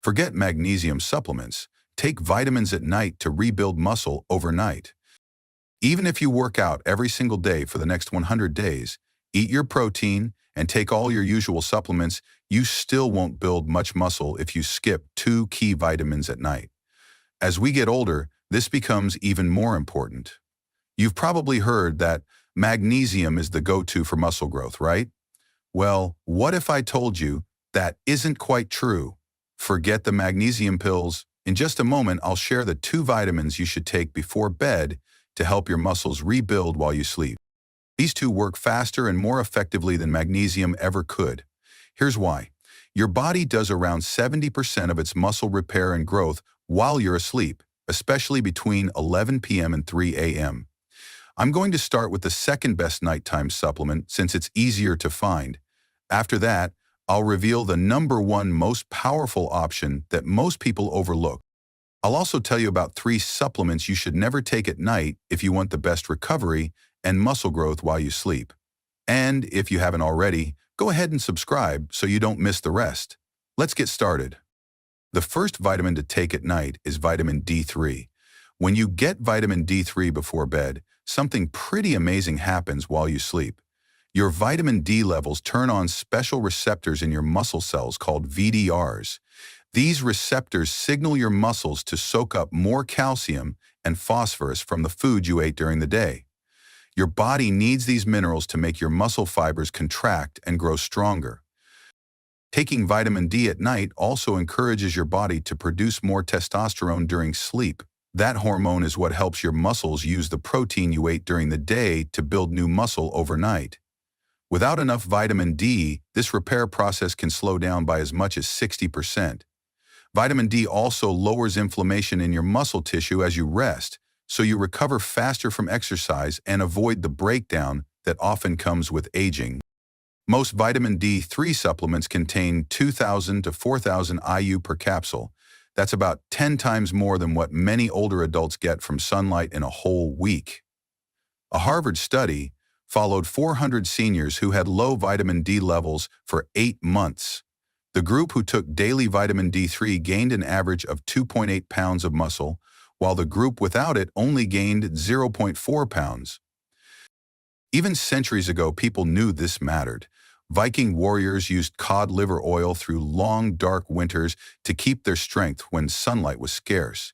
Forget magnesium supplements. Take vitamins at night to rebuild muscle overnight. Even if you work out every single day for the next 100 days, eat your protein, and take all your usual supplements, you still won't build much muscle if you skip 2 key vitamins at night. As we get older, this becomes even more important. You've probably heard that magnesium is the go-to for muscle growth, right? Well, what if I told you that isn't quite true? Forget the magnesium pills. In just a moment, I'll share the 2 vitamins you should take before bed to help your muscles rebuild while you sleep. These 2 work faster and more effectively than magnesium ever could. Here's why. Your body does around 70% of its muscle repair and growth while you're asleep, especially between 11 p.m. and 3 a.m. I'm going to start with the second best nighttime supplement since it's easier to find. After that, I'll reveal the number 1 most powerful option that most people overlook. I'll also tell you about 3 supplements you should never take at night if you want the best recovery and muscle growth while you sleep. And if you haven't already, go ahead and subscribe so you don't miss the rest. Let's get started. The first vitamin to take at night is vitamin D3. When you get vitamin D3 before bed, something pretty amazing happens while you sleep. Your vitamin D levels turn on special receptors in your muscle cells called VDRs. These receptors signal your muscles to soak up more calcium and phosphorus from the food you ate during the day. Your body needs these minerals to make your muscle fibers contract and grow stronger. Taking vitamin D at night also encourages your body to produce more testosterone during sleep. That hormone is what helps your muscles use the protein you ate during the day to build new muscle overnight. Without enough vitamin D, this repair process can slow down by as much as 60%. Vitamin D also lowers inflammation in your muscle tissue as you rest, so you recover faster from exercise and avoid the breakdown that often comes with aging. Most vitamin D3 supplements contain 2,000 to 4,000 IU per capsule. That's about 10 times more than what many older adults get from sunlight in a whole week. A Harvard study followed 400 seniors who had low vitamin D levels for 8 months. The group who took daily vitamin D3 gained an average of 2.8 pounds of muscle, while the group without it only gained 0.4 pounds. Even centuries ago, people knew this mattered. Viking warriors used cod liver oil through long, dark winters to keep their strength when sunlight was scarce.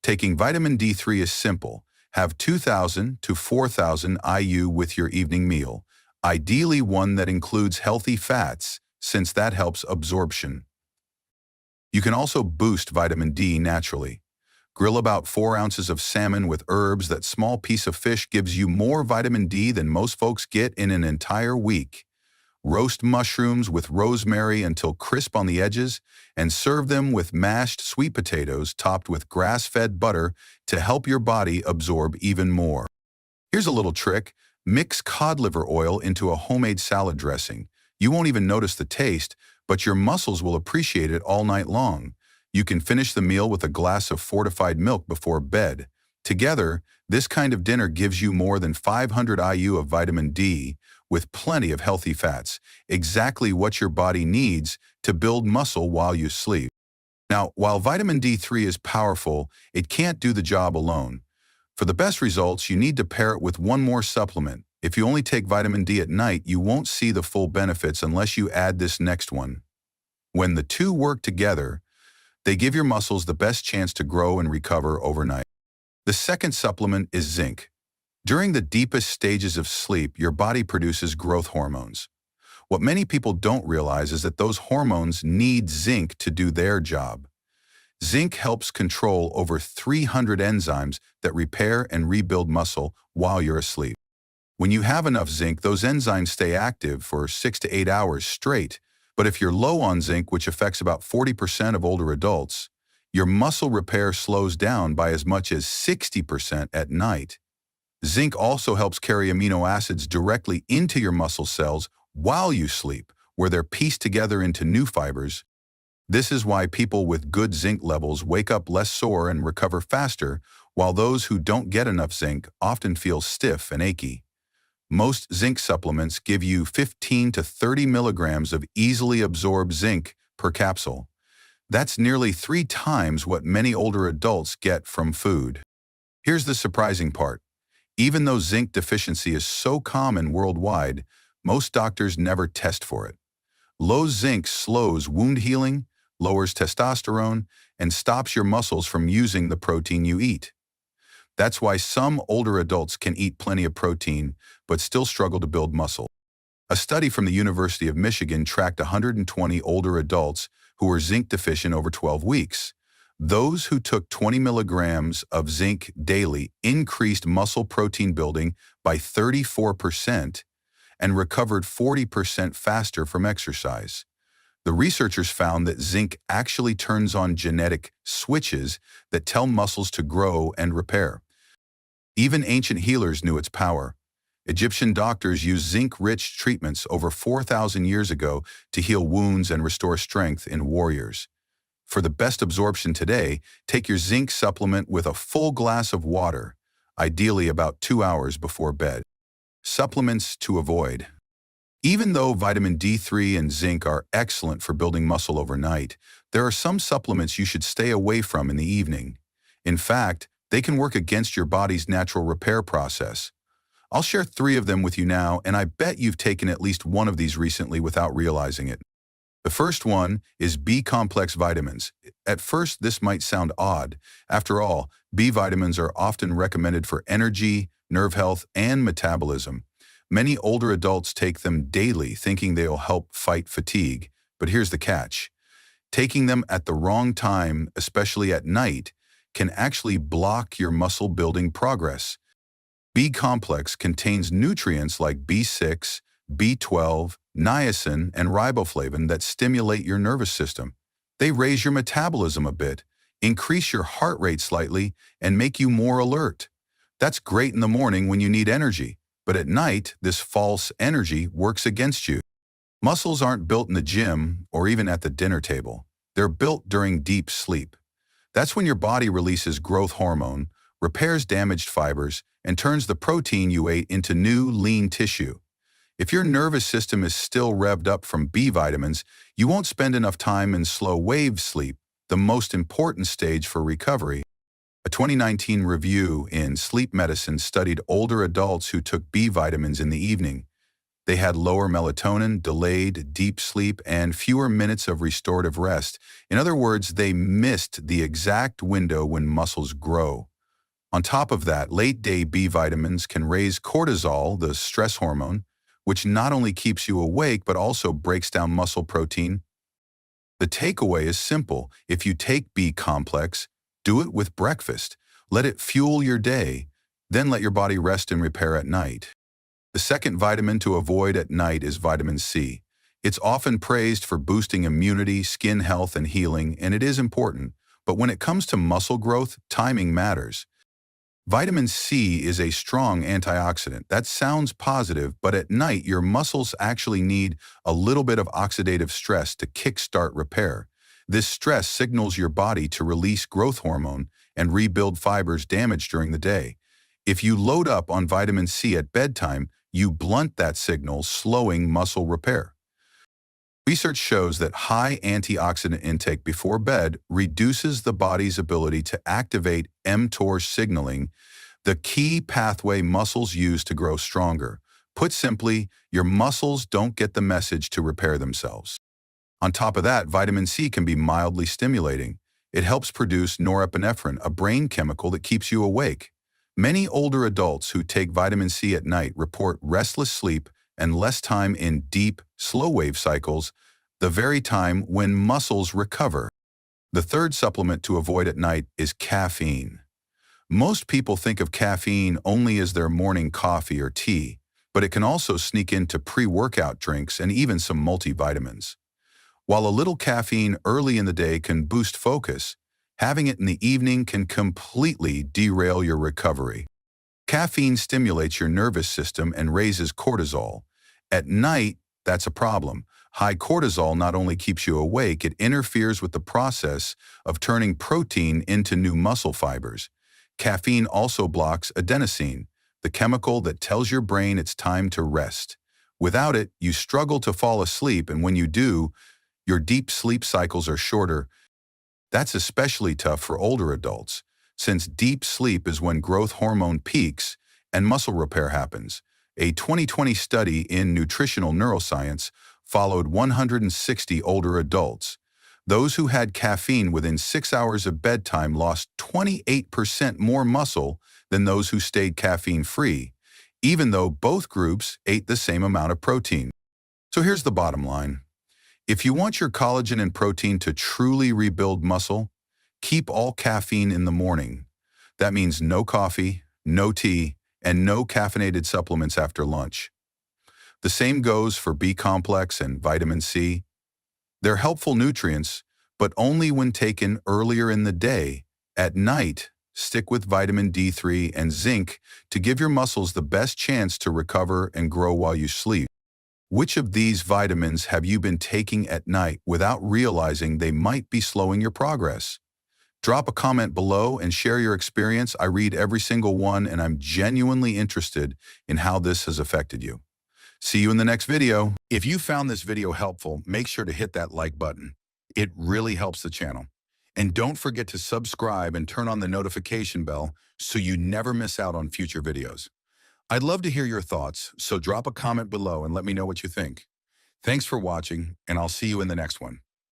Taking vitamin D3 is simple. Have 2,000 to 4,000 IU with your evening meal, ideally one that includes healthy fats, since that helps absorption. You can also boost vitamin D naturally. Grill about 4 ounces of salmon with herbs. That small piece of fish gives you more vitamin D than most folks get in an entire week. Roast mushrooms with rosemary until crisp on the edges, and serve them with mashed sweet potatoes topped with grass-fed butter to help your body absorb even more. Here's a little trick. Mix cod liver oil into a homemade salad dressing. You won't even notice the taste, but your muscles will appreciate it all night long. You can finish the meal with a glass of fortified milk before bed. Together, this kind of dinner gives you more than 500 IU of vitamin D, with plenty of healthy fats, exactly what your body needs to build muscle while you sleep. Now, while vitamin D3 is powerful, it can't do the job alone. For the best results, you need to pair it with one more supplement. If you only take vitamin D at night, you won't see the full benefits unless you add this next one. When the 2 work together, they give your muscles the best chance to grow and recover overnight. The second supplement is zinc. During the deepest stages of sleep, your body produces growth hormones. What many people don't realize is that those hormones need zinc to do their job. Zinc helps control over 300 enzymes that repair and rebuild muscle while you're asleep. When you have enough zinc, those enzymes stay active for 6 to 8 hours straight. But if you're low on zinc, which affects about 40% of older adults, your muscle repair slows down by as much as 60% at night. Zinc also helps carry amino acids directly into your muscle cells while you sleep, where they're pieced together into new fibers. This is why people with good zinc levels wake up less sore and recover faster, while those who don't get enough zinc often feel stiff and achy. Most zinc supplements give you 15 to 30 milligrams of easily absorbed zinc per capsule. That's nearly 3 times what many older adults get from food. Here's the surprising part. Even though zinc deficiency is so common worldwide, most doctors never test for it. Low zinc slows wound healing, lowers testosterone, and stops your muscles from using the protein you eat. That's why some older adults can eat plenty of protein but still struggle to build muscle. A study from the University of Michigan tracked 120 older adults who were zinc deficient over 12 weeks. Those who took 20 milligrams of zinc daily increased muscle protein building by 34% and recovered 40% faster from exercise. The researchers found that zinc actually turns on genetic switches that tell muscles to grow and repair. Even ancient healers knew its power. Egyptian doctors used zinc-rich treatments over 4,000 years ago to heal wounds and restore strength in warriors. For the best absorption today, take your zinc supplement with a full glass of water, ideally about 2 hours before bed. Supplements to avoid. Even though vitamin D3 and zinc are excellent for building muscle overnight, there are some supplements you should stay away from in the evening. In fact, they can work against your body's natural repair process. I'll share 3 of them with you now, and I bet you've taken at least one of these recently without realizing it. The first one is B-complex vitamins. At first, this might sound odd. After all, B vitamins are often recommended for energy, nerve health, and metabolism. Many older adults take them daily thinking they'll help fight fatigue. But here's the catch. Taking them at the wrong time, especially at night, can actually block your muscle-building progress. B-complex contains nutrients like B6, B12, niacin, and riboflavin that stimulate your nervous system. They raise your metabolism a bit, increase your heart rate slightly, and make you more alert. That's great in the morning when you need energy, but at night, this false energy works against you. Muscles aren't built in the gym or even at the dinner table. They're built during deep sleep. That's when your body releases growth hormone, repairs damaged fibers, and turns the protein you ate into new, lean tissue. If your nervous system is still revved up from B vitamins, you won't spend enough time in slow-wave sleep, the most important stage for recovery. A 2019 review in Sleep Medicine studied older adults who took B vitamins in the evening. They had lower melatonin, delayed deep sleep, and fewer minutes of restorative rest. In other words, they missed the exact window when muscles grow. On top of that, late-day B vitamins can raise cortisol, the stress hormone, which not only keeps you awake but also breaks down muscle protein. The takeaway is simple. If you take B-complex, do it with breakfast. Let it fuel your day, then let your body rest and repair at night. The second vitamin to avoid at night is vitamin C. It's often praised for boosting immunity, skin health, and healing, and it is important. But when it comes to muscle growth, timing matters. Vitamin C is a strong antioxidant. That sounds positive, but at night your muscles actually need a little bit of oxidative stress to kickstart repair. This stress signals your body to release growth hormone and rebuild fibers damaged during the day. If you load up on vitamin C at bedtime, you blunt that signal, slowing muscle repair. Research shows that high antioxidant intake before bed reduces the body's ability to activate mTOR signaling, the key pathway muscles use to grow stronger. Put simply, your muscles don't get the message to repair themselves. On top of that, vitamin C can be mildly stimulating. It helps produce norepinephrine, a brain chemical that keeps you awake. Many older adults who take vitamin C at night report restless sleep and less time in deep, slow-wave cycles, the very time when muscles recover. The third supplement to avoid at night is caffeine. Most people think of caffeine only as their morning coffee or tea, but it can also sneak into pre-workout drinks and even some multivitamins. While a little caffeine early in the day can boost focus, having it in the evening can completely derail your recovery. Caffeine stimulates your nervous system and raises cortisol. At night, that's a problem. High cortisol not only keeps you awake, it interferes with the process of turning protein into new muscle fibers. Caffeine also blocks adenosine, the chemical that tells your brain it's time to rest. Without it, you struggle to fall asleep, and when you do, your deep sleep cycles are shorter. That's especially tough for older adults, since deep sleep is when growth hormone peaks and muscle repair happens. A 2020 study in nutritional neuroscience followed 160 older adults. Those who had caffeine within 6 hours of bedtime lost 28% more muscle than those who stayed caffeine-free, even though both groups ate the same amount of protein. So here's the bottom line. If you want your collagen and protein to truly rebuild muscle, keep all caffeine in the morning. That means no coffee, no tea, and no caffeinated supplements after lunch. The same goes for B-complex and vitamin C. They're helpful nutrients, but only when taken earlier in the day. At night, stick with vitamin D3 and zinc to give your muscles the best chance to recover and grow while you sleep. Which of these vitamins have you been taking at night without realizing they might be slowing your progress? Drop a comment below and share your experience. I read every single one, and I'm genuinely interested in how this has affected you. See you in the next video. If you found this video helpful, make sure to hit that like button. It really helps the channel. And don't forget to subscribe and turn on the notification bell so you never miss out on future videos. I'd love to hear your thoughts, so drop a comment below and let me know what you think. Thanks for watching, and I'll see you in the next one.